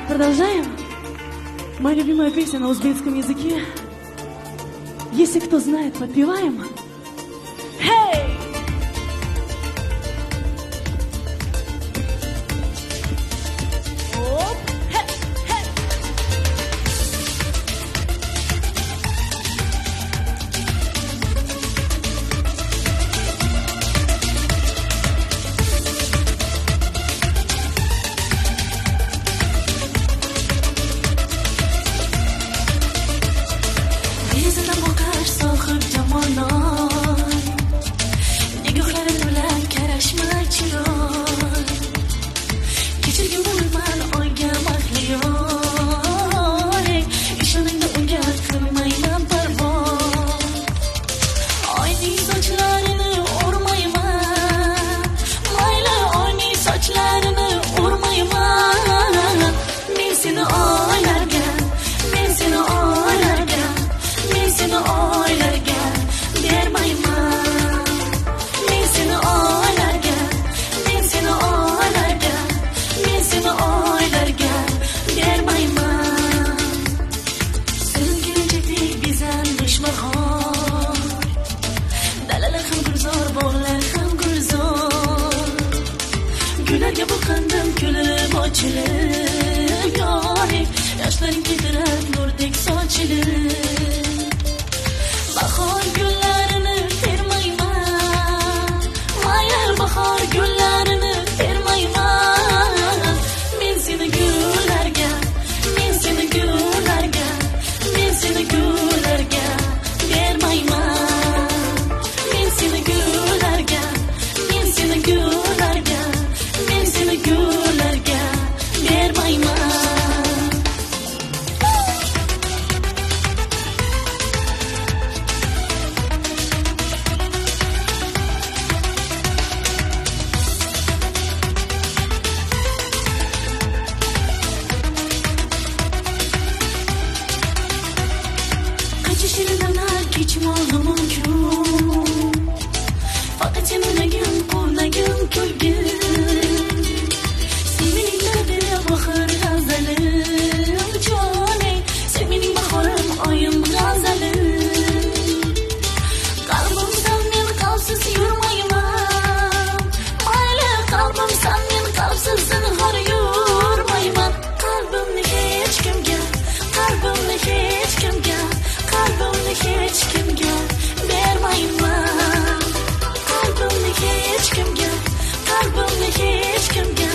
Продолжаем. Моя любимая песня на узбекском языке. Если кто знает, подпеваем. Hey! Gülerge bakındım gülüm açılır yani yaşların gidirer nurdek saçılır bahar güllerini vermeyme hayır bahar güllerini vermeyme ben seni gülerge ben seni gülerge ben seni gülerge vermeyme ben seni gülerge ben seni gülerge ben seni gülerge vermeyme. Kaçışlarına geçim oldu mümkün fakat seninleyim kurnayım kölgün bahar gazelim caney sen benim baharım ayım gazelim kalbimden men kalpsiz yürümeyman mayli kalbimden men kalpsiz zinhar yürümeyman kalbimni hech kimga kalbimni hech kimga kalbimni hech kimga bermayman kalbimni hech kimga kalbimni hech kimga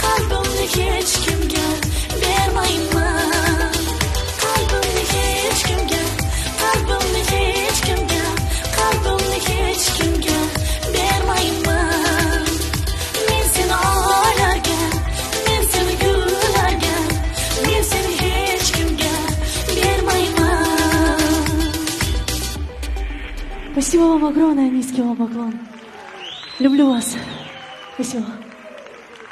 kalbimni hech kimga bermayman kalbimni hech kimga kalbimni hech kimga kalbimni hech kimga bermayman men seni o'ylarga men seni gullarga men seni hech kimga bermayman. Спасибо вам огромное, низкий вам поклон. Люблю вас. Спасибо.